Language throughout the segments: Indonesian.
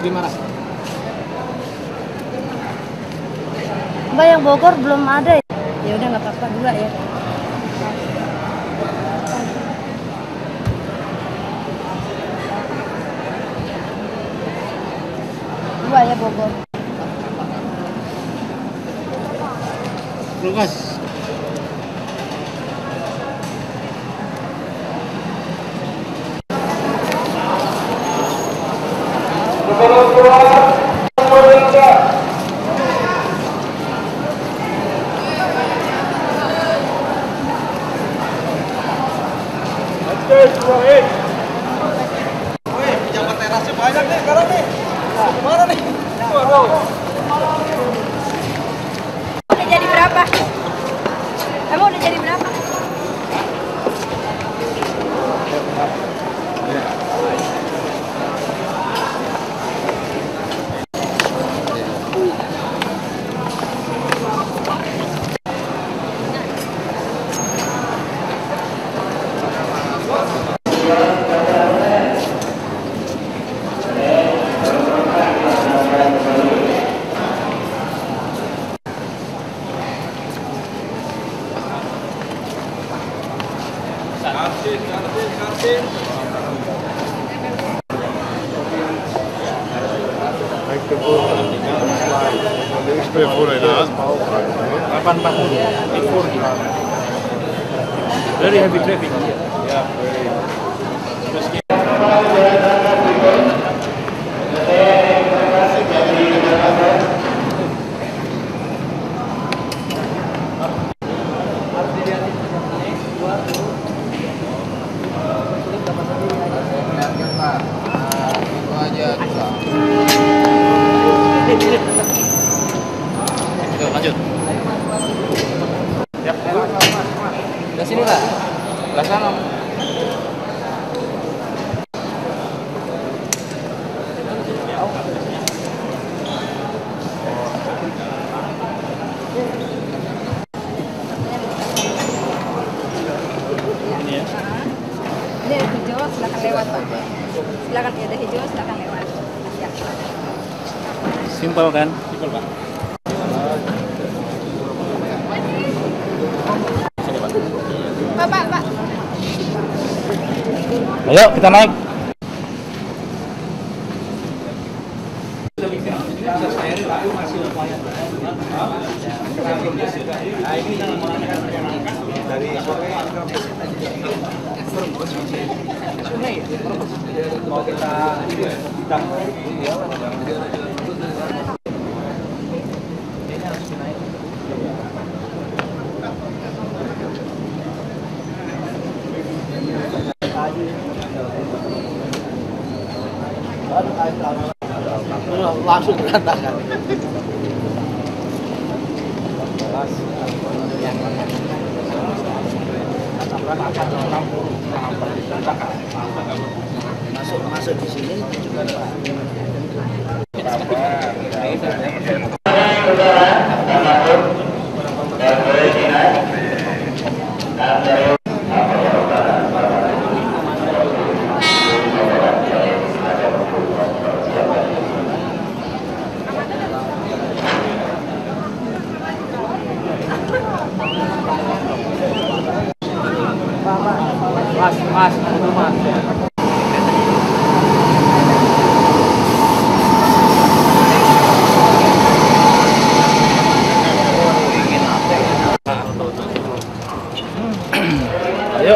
Dimarah. Mbak, yang Bogor belum ada. Ya udah nggak apa-apa, 2 ya. Dua ya Bogor. Lukas. Pejabat terasnya banyak nih sekarang nih. Mana nih? Waduh. Udah jadi berapa? Kamu udah jadi berapa? Kartin. Very heavy traffic here. Ya, Lanjut. Ya. Ke sini Pak. Ke sana. Ini ya. Ini ada hijau, silakan lewat Pak. Silakan ya, ada hijau, silakan lewat. Ya. Simpel kan? Simpel Pak. Pak. Ayo kita naik. mau kita langsung berantakan. Masuk di sini juga Mas, ayo,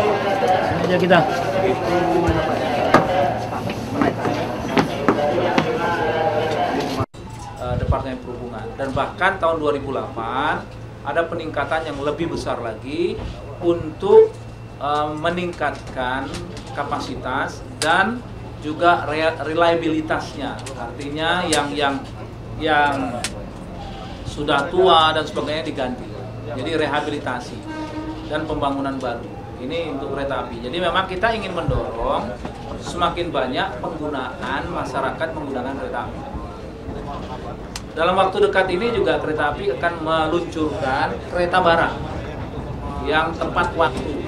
sini aja kita. Departemen Perhubungan, dan bahkan tahun 2008 ada peningkatan yang lebih besar lagi untuk meningkatkan kapasitas dan juga reliabilitasnya, artinya yang sudah tua dan sebagainya diganti, jadi rehabilitasi dan pembangunan baru ini untuk kereta api. Jadi memang kita ingin mendorong semakin banyak penggunaan masyarakat menggunakan kereta api. Dalam waktu dekat ini juga kereta api akan meluncurkan kereta barang yang tepat waktu.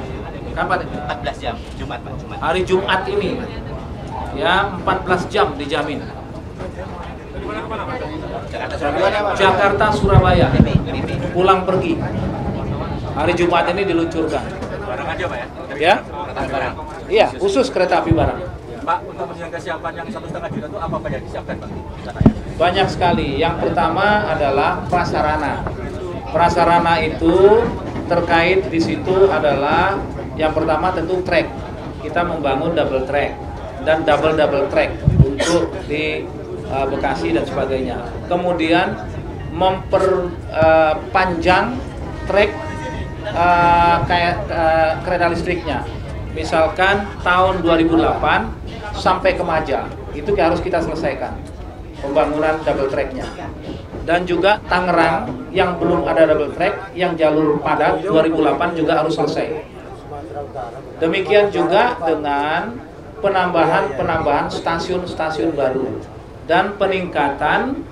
Kapan? 14 jam, Jumat Pak, Jumat. Hari Jumat ini. Ya, 14 jam dijamin. Jakarta Surabaya pulang pergi. Hari Jumat ini diluncurkan. Barang aja Pak ya? Ya? Barang. Iya, khusus kereta api barang. Pak, untuk kesiapan yang 1,5 juta itu apa yang disiapkan Pak? Banyak sekali. Yang pertama adalah prasarana. Prasarana itu terkait di situ adalah yang pertama tentu track. Kita membangun double track dan double track untuk di Bekasi dan sebagainya. Kemudian memperpanjang track kereta listriknya. Misalkan tahun 2008 sampai ke Maja, itu harus kita selesaikan pembangunan double tracknya. Dan juga Tangerang yang belum ada double track, yang jalur padat 2008 juga harus selesai. Demikian juga dengan penambahan stasiun-stasiun baru dan peningkatan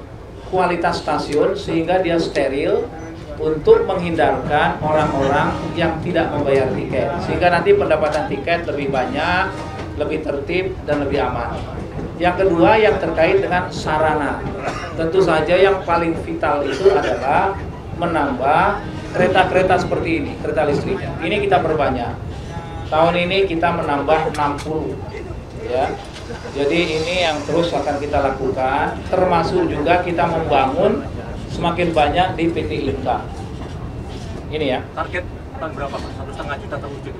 kualitas stasiun sehingga dia steril untuk menghindarkan orang-orang yang tidak membayar tiket, sehingga nanti pendapatan tiket lebih banyak, lebih tertib dan lebih aman. Yang kedua yang terkait dengan sarana, tentu saja yang paling vital itu adalah menambah kereta-kereta seperti ini, kereta listrik. Ini kita perbanyak. Tahun ini kita menambah 60, ya. Jadi ini yang terus akan kita lakukan, termasuk juga kita membangun semakin banyak di PT Inka. Ini ya. Target tahun berapa Pak? 1,5 juta terwujud?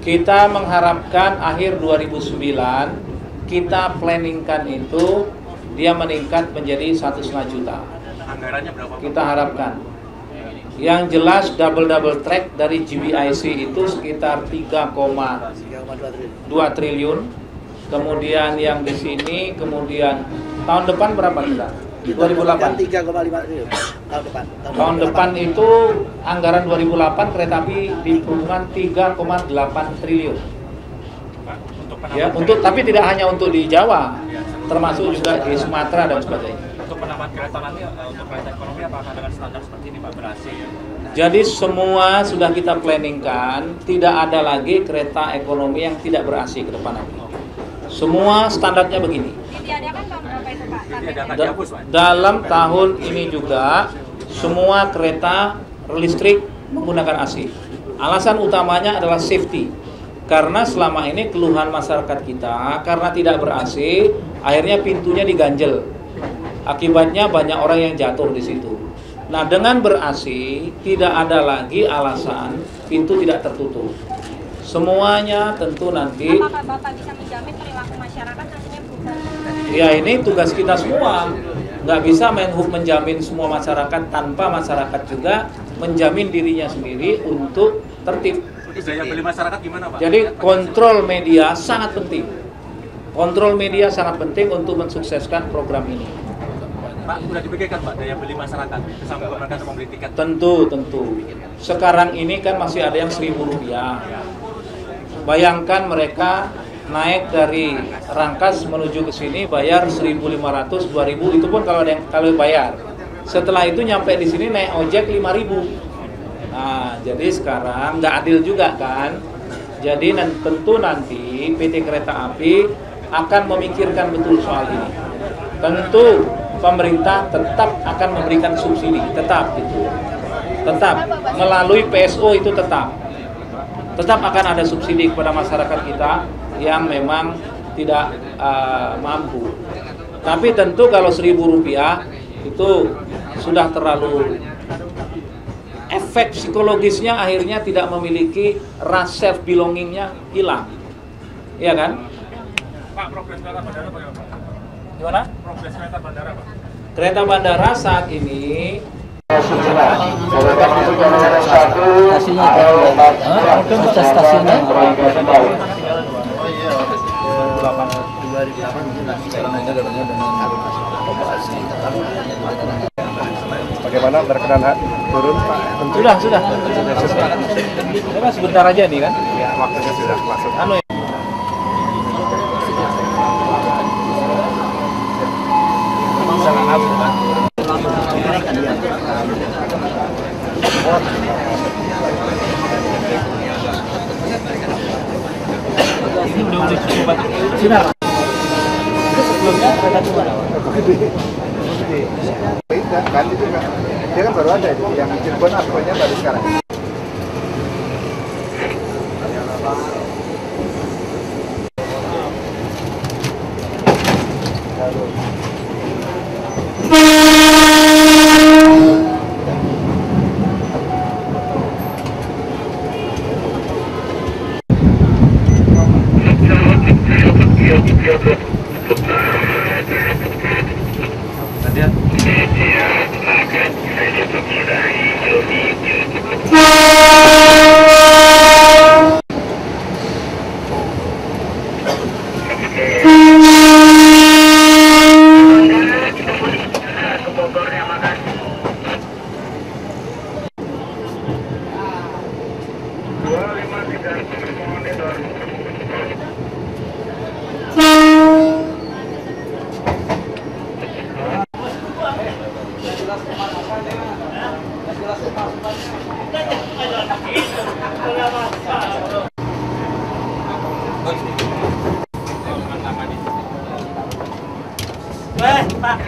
Kita mengharapkan akhir 2009 kita planningkan itu dia meningkat menjadi 1,5 juta. Anggarannya berapa Pak? Kita harapkan. Yang jelas double track dari GBIC itu sekitar 3,2 triliun. Kemudian yang di sini, kemudian tahun depan berapa kita? 2008. 3,5 triliun tahun depan. Tahun depan itu anggaran 2008 kereta api di perhubungan 3,8 triliun. Ya, tapi tidak hanya untuk di Jawa, termasuk juga di Sumatera dan sebagainya. Untuk penambahan kereta nanti untuk kereta ekonomi apakah dengan standar seperti ini Pak berhasil? Jadi semua sudah kita planningkan, tidak ada lagi kereta ekonomi yang tidak ber-AC ke depan nanti. Semua standarnya begini. Ditiadakan tahun berapa itu Pak? Targetnya? Dihapus, Pak. Dalam tahun ini juga semua kereta listrik menggunakan AC. Alasan utamanya adalah safety. Karena selama ini keluhan masyarakat kita karena tidak ber-AC, akhirnya pintunya diganjel. Akibatnya banyak orang yang jatuh di situ. Nah, dengan ber-AC tidak ada lagi alasan pintu tidak tertutup. Semuanya tentu nanti. Apakah Bapak bisa menjamin perilaku masyarakat nantinya berubah? Ya, ini tugas kita semua. Nggak bisa Menhub menjamin semua masyarakat tanpa masyarakat juga menjamin dirinya sendiri untuk tertib. Daya beli masyarakat gimana Pak? Jadi kontrol media sangat penting. Kontrol media sangat penting untuk mensukseskan program ini. Pak, sudah dipikirkan Pak daya beli masyarakat sampai mereka membeli tiket? Tentu. Sekarang ini kan masih ada yang Rp1.000. Bayangkan mereka naik dari Rangkas menuju ke sini bayar 1.500, 2.000, itu pun kalau bayar. Setelah itu nyampe di sini naik ojek 5.000. Nah, jadi sekarang nggak adil juga kan. Jadi tentu nanti PT Kereta Api akan memikirkan betul soal ini. Tentu pemerintah tetap akan memberikan subsidi, tetap melalui PSO itu tetap akan ada subsidi kepada masyarakat kita yang memang tidak mampu. Tapi tentu kalau Rp1.000 itu sudah terlalu, efek psikologisnya akhirnya tidak memiliki rasa self belongingnya hilang, iya kan? Pak, progres kereta bandara bagaimana Pak? Gimana? Progres kereta bandara Pak? Kereta bandara saat ini Bagaimana berkenan turun Pak? sudah. Ini sebentar aja nih kan? Ya, waktunya sudah masuk. Ini udah cukup. Sudah. Itu sebelumnya kereta cuma gede. Beda kan itu kan. Dia kan baru ada itu yang Cirebon apinya baru sekarang. Pak.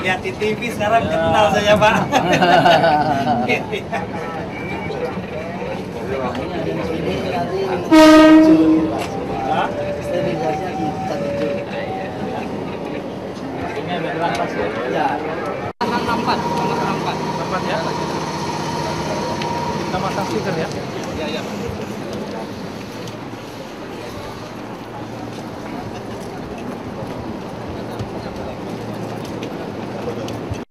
Lihat di TV sekarang kenal saya, Pak. Nampak ya. Kita masang stiker ya. Iya.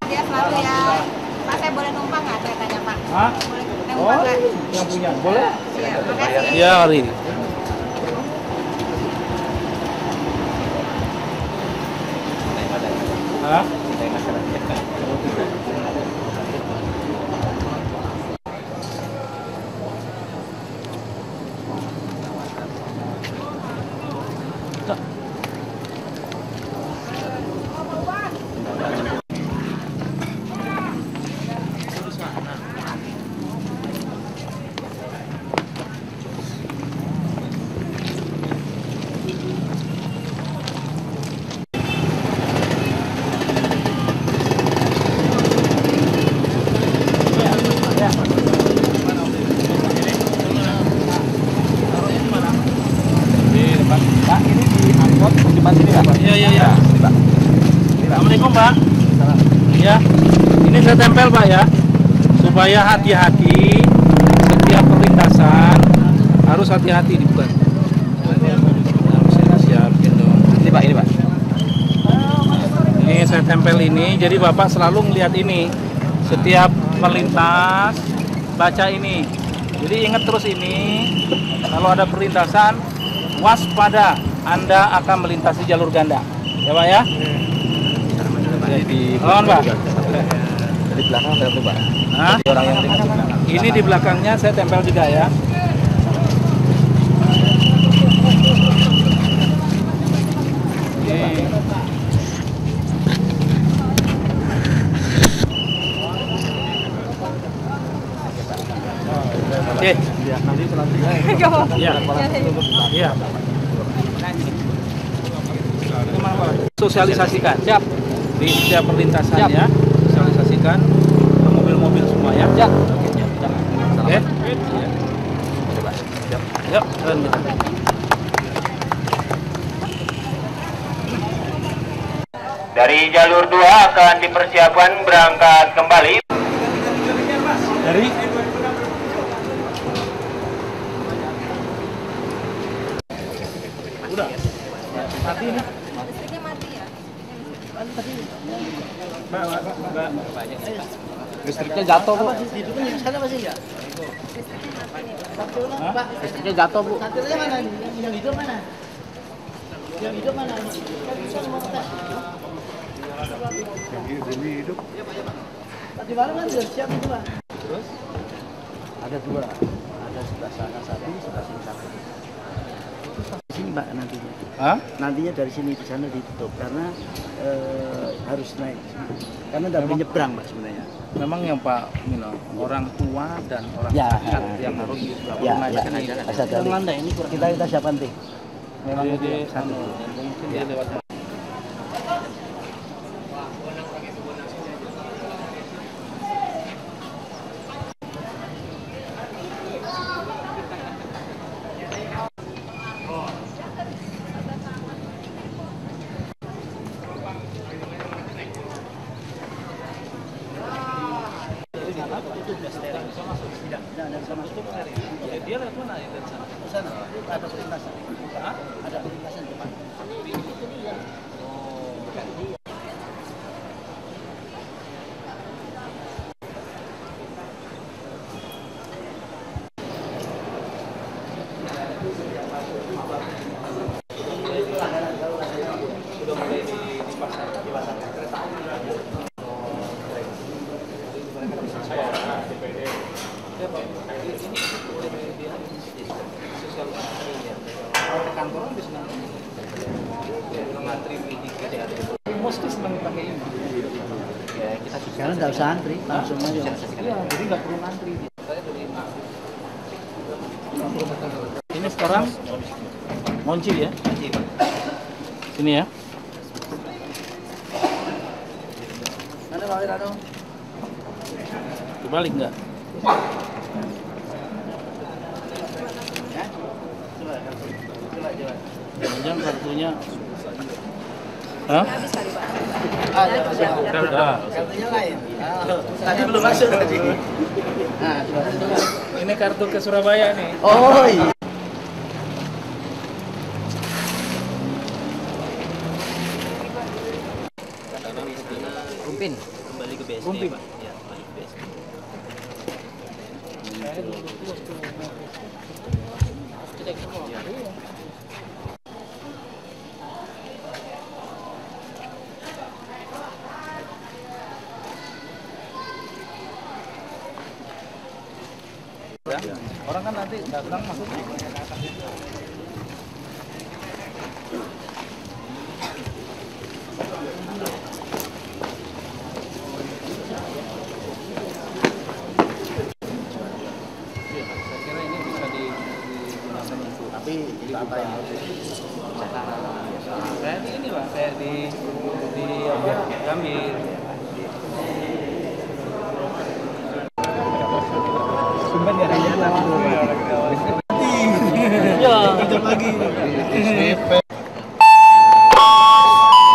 Dia selalu ya. Pak, saya boleh numpang nggak? Saya tanya Pak. Hah? Boleh numpang nggak? Yang punya. Boleh? Iya, makasih. Iya, hari ini. Hah? Pak, ini diangkut di depan sini, Pak. Iya. Pak. Assalamualaikum, Pak. Ya, ini saya tempel, Pak ya, supaya hati-hati setiap perlintasan harus hati-hati dibuka. Saya siapin dong. Ini Pak, ini Pak. Ini saya tempel ini, jadi Bapak selalu melihat ini. Setiap melintas, baca ini. Jadi ingat terus ini, kalau ada perlintasan, waspada, Anda akan melintasi jalur ganda. Ya Pak ya? Di Mohon Pak. Dari belakang ada tuh, Pak. Hah? Jadi orang yang di belakang. Ini di belakangnya saya tempel juga ya. Oke. Nanti selanjutnya Iya. Iya. Sosialisasikan. Siap. Di setiap perlintasan Siap. ya. Sosialisasikan ke mobil-mobil semua ya. Siap. Oke. Yuk, jalan kita. Dari jalur 2 akan dipersiapkan berangkat kembali. Dari udah mati ini. Listriknya mati ya? Mbak. Listriknya jatuh, Bu. Hah? Listriknya jatuh, Bu. Terus Ada dua. Ada sebelah sana satu, sebelah sini satu. Sini Mbak nantinya. Hah? Nantinya dari sini ke sana ditutup karena harus naik. Karena tidak boleh nyebrang Mbak sebenarnya. Memang yang Pak Mino, orang tua dan orang Ya. sehat yang harus Ya, naik ya. sini. Asal dari kita siap nanti. Memang Jadi itu satu. mungkin dia lewat mesti senang pakai ini. Ya, kita Sekarang nggak usah antri, langsung aja. Iya, jadi nggak perlu ngantri. Ini sekarang ngunci ya? Sini ya. Dibalik nggak? Jangan kartunya. Hah? Habis kali Pak. Udah. Kartunya lain. Tadi belum masuk tadi. Nah, Ini kartu ke Surabaya nih. oh iya. Rumpin kembali ke BSD, Rumpin. Pak. Ya, kembali ke BSD. Orang kan nanti datang maksudnya. Saya kira ini bisa digunakan untuk Tapi apa yang harus kayak di ini Pak, kayak di apa? Gambir. Sumber dari jalan dulu. Ya, Hidup lagi.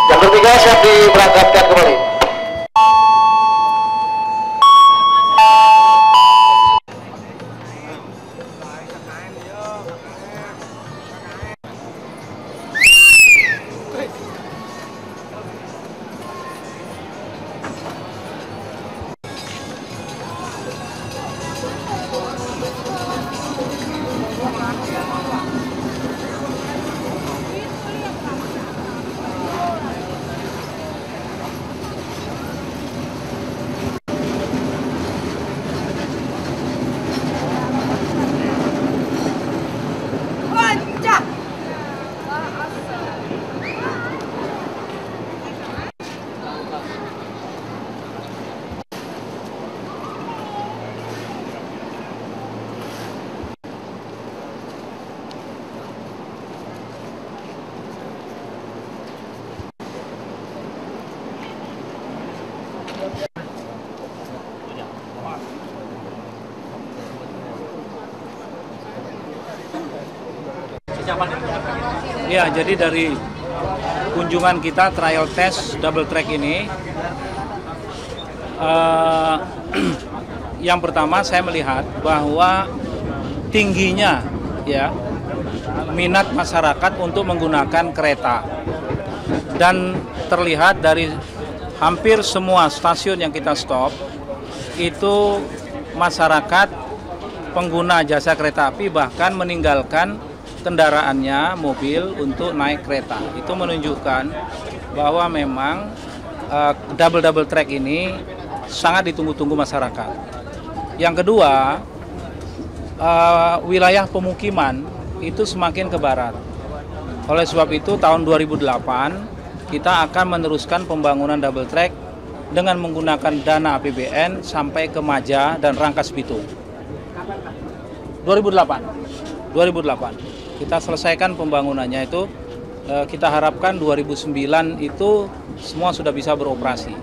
Jalur 3 siap diberangkatkan kembali. Wajah. Ya, jadi dari kunjungan kita trial test double track ini, yang pertama saya melihat bahwa tingginya ya minat masyarakat untuk menggunakan kereta, dan terlihat dari hampir semua stasiun yang kita stop itu masyarakat pengguna jasa kereta api bahkan meninggalkan kendaraannya, mobil, untuk naik kereta. Itu menunjukkan bahwa memang double track ini sangat ditunggu-tunggu masyarakat. Yang kedua, wilayah pemukiman itu semakin ke barat. Oleh sebab itu tahun 2008 kita akan meneruskan pembangunan double track dengan menggunakan dana APBN sampai ke Maja dan Rangkas Bitung. 2008 kita selesaikan pembangunannya itu, kita harapkan 2009 itu semua sudah bisa beroperasi.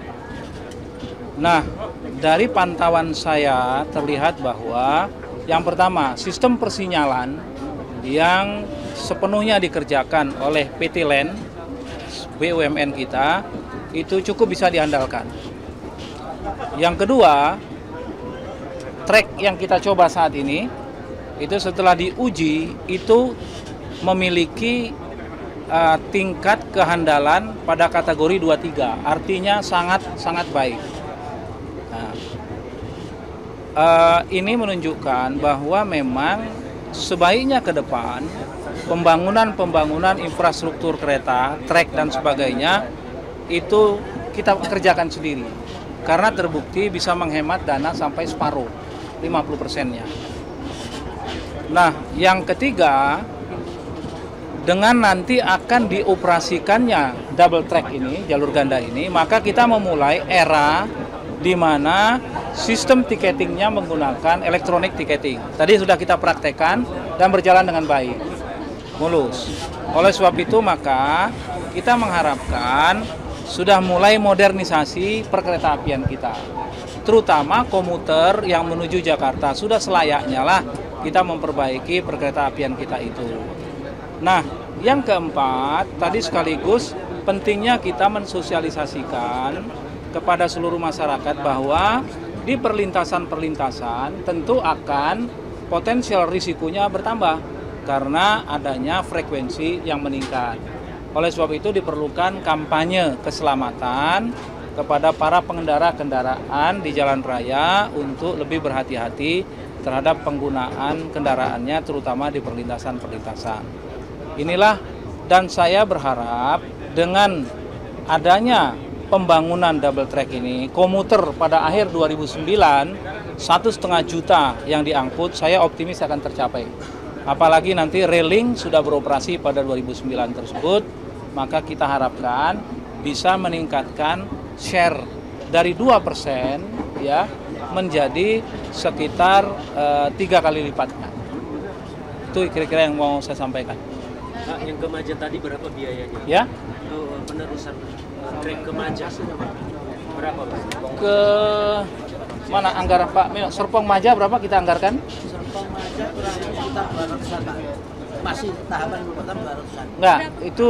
Nah, dari pantauan saya terlihat bahwa yang pertama, sistem persinyalan yang sepenuhnya dikerjakan oleh PT LAN BUMN kita itu cukup bisa diandalkan. Yang kedua, trek yang kita coba saat ini itu setelah diuji itu memiliki tingkat kehandalan pada kategori 23, artinya sangat baik. Nah, ini menunjukkan bahwa memang sebaiknya ke depan pembangunan infrastruktur kereta, trek dan sebagainya itu kita kerjakan sendiri, karena terbukti bisa menghemat dana sampai separuh, 50%-nya. Nah, yang ketiga, dengan nanti akan dioperasikannya double track ini, jalur ganda ini, maka kita memulai era di mana sistem tiketingnya menggunakan elektronik tiketing. Tadi sudah kita praktekkan dan berjalan dengan baik, mulus. Oleh sebab itu maka kita mengharapkan sudah mulai modernisasi perkeretaapian kita, terutama komuter yang menuju Jakarta. Sudah selayaknya lah kita memperbaiki perkeretaapian kita itu. Nah, yang keempat, tadi sekaligus pentingnya kita mensosialisasikan kepada seluruh masyarakat bahwa di perlintasan-perlintasan tentu akan potensial risikonya bertambah karena adanya frekuensi yang meningkat. Oleh sebab itu diperlukan kampanye keselamatan kepada para pengendara kendaraan di jalan raya untuk lebih berhati-hati terhadap penggunaan kendaraannya, terutama di perlintasan-perlintasan. Inilah, dan saya berharap dengan adanya pembangunan double track ini, komuter pada akhir 2009 1,5 juta yang diangkut, saya optimis akan tercapai. Apalagi nanti railing sudah beroperasi pada 2009 tersebut, maka kita harapkan bisa meningkatkan share dari 2% ya menjadi sekitar 3 kali lipatnya. Itu kira-kira yang mau saya sampaikan. Pak, yang ke Maja tadi berapa biayanya? Ya? Untuk penerusan trek ke Maja berapa, Pak? Ke mana anggaran Pak Mino? Serpong Maja berapa kita anggarkan? Serpong Maja kurang lebih sekitar 200-an Pak. Masih tahapan ibu kota 200-an. Enggak, itu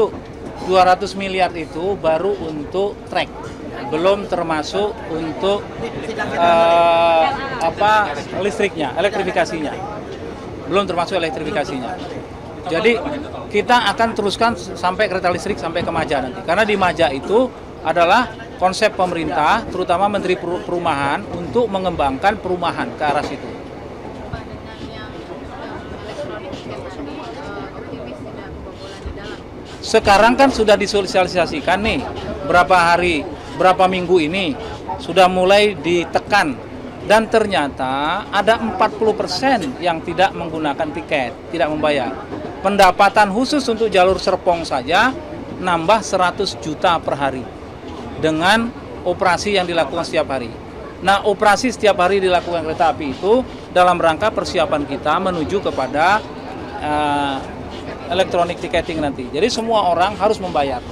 200 miliar itu baru untuk trek. Belum termasuk untuk listriknya, elektrifikasinya. Belum termasuk elektrifikasinya. Jadi kita akan teruskan sampai kereta listrik sampai ke Maja nanti. Karena di Maja itu adalah konsep pemerintah, terutama Menteri Perumahan, untuk mengembangkan perumahan ke arah situ. Sekarang kan sudah disosialisasikan nih, berapa minggu ini sudah mulai ditekan. Dan ternyata ada 40% yang tidak menggunakan tiket, tidak membayar. Pendapatan khusus untuk jalur Serpong saja nambah 100 juta per hari dengan operasi yang dilakukan setiap hari. Nah, operasi setiap hari dilakukan kereta api itu dalam rangka persiapan kita menuju kepada elektronik tiketing nanti. Jadi semua orang harus membayar.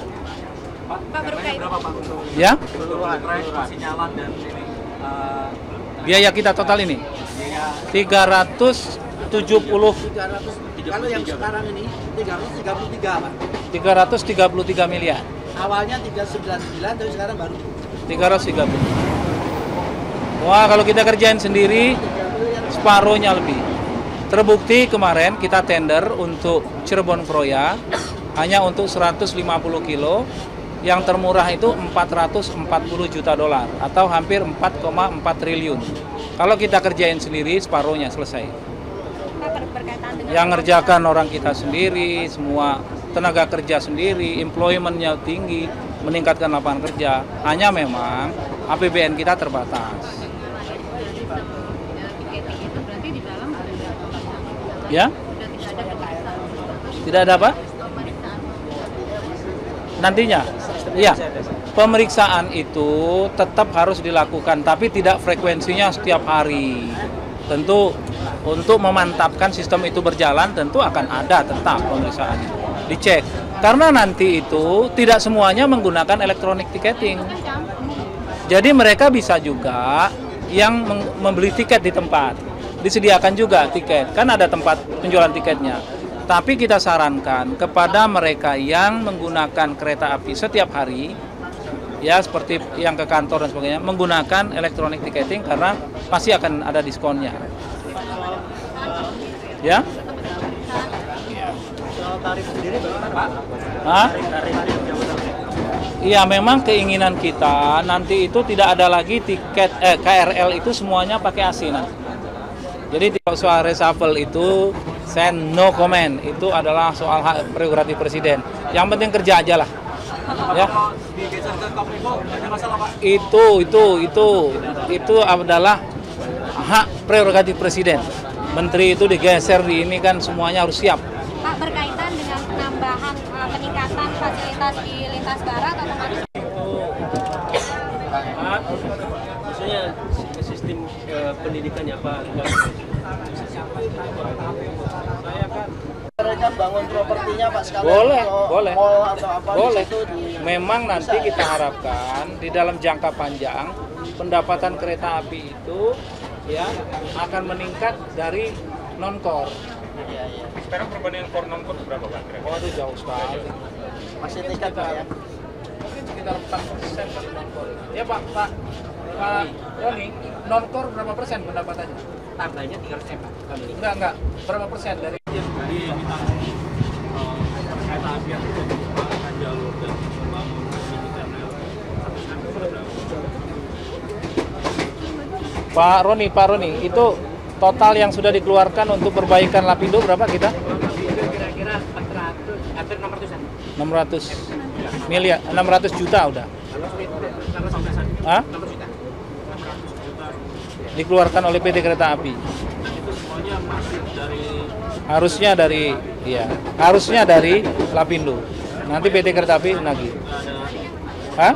Pak, berkait Berapa Pak untuk Ya, trek masih jalan dan ini biaya kita total ini 370. 300. Kalau yang sekarang ini 333 Pak. 333 miliar. Awalnya 399 tapi sekarang baru 330. Wah, kalau kita kerjain sendiri separuhnya lebih. Terbukti kemarin kita tender untuk Cirebon Kroya hanya untuk 150 kilo. Yang termurah itu 440 juta dolar atau hampir 4,4 triliun. Kalau kita kerjain sendiri separuhnya selesai. Yang ngerjakan orang kita sendiri, semua tenaga kerja sendiri, employment-nya tinggi, meningkatkan lapangan kerja. Hanya memang APBN kita terbatas. Ya? Tidak ada apa? Nantinya? Iya. Pemeriksaan itu tetap harus dilakukan, tapi tidak frekuensinya setiap hari. Tentu untuk memantapkan sistem itu berjalan, tentu akan ada tetap pemeriksaannya. Dicek. Karena nanti itu tidak semuanya menggunakan elektronik tiketing. Jadi mereka bisa juga yang membeli tiket di tempat. Disediakan juga tiket, kan ada tempat penjualan tiketnya. Tapi kita sarankan kepada mereka yang menggunakan kereta api setiap hari, ya seperti yang ke kantor dan sebagainya, menggunakan elektronik tiketing karena pasti akan ada diskonnya. Ya? soal tarif sendiri bagaimana Pak? Hah? Tarif Iya, memang keinginan kita nanti itu tidak ada lagi tiket KRL itu semuanya pakai AC nanti. Jadi soal reshuffle itu saya no comment, itu adalah soal hak prerogatif presiden. Yang penting kerja aja lah. Ya. Digeser ke Kominfo ada masalah Pak? Itu adalah hak prerogatif presiden. Menteri itu digeser di ini kan semuanya harus siap. Pak, berkaitan dengan penambahan melintasi lintas barat otomatis. Pak, maksudnya sistem pendidikannya apa? Saya kan mereka bangun propertinya Pak sekalian. Boleh, atau boleh. mall atau apa di Boleh. situ Memang nanti kita harapkan di dalam jangka panjang pendapatan kereta api itu ya akan meningkat dari non-core. Sekarang perbandingan core non-core berapa Pak? Oh, itu jauh sekali. masih tingkat Pak ya. Mungkin sekitar 4% dari non-core. Ya Pak Roni, non-core berapa persen pendapatannya? Tambahnya 300 Pak. Enggak. Berapa persen dari Jadi kita kereta api yang itu akan jalur dan membangun pendidikan Pak Roni, itu total yang sudah dikeluarkan untuk perbaikan Lapindo berapa kita? Kira-kira 400, hampir 600-an. 600 miliar, 600 juta udah. Hah? 600 juta. Dikeluarkan oleh PT Kereta Api. itu semuanya masih dari Harusnya dari Lapindo. Nanti PT Kereta Api nagih. Hah?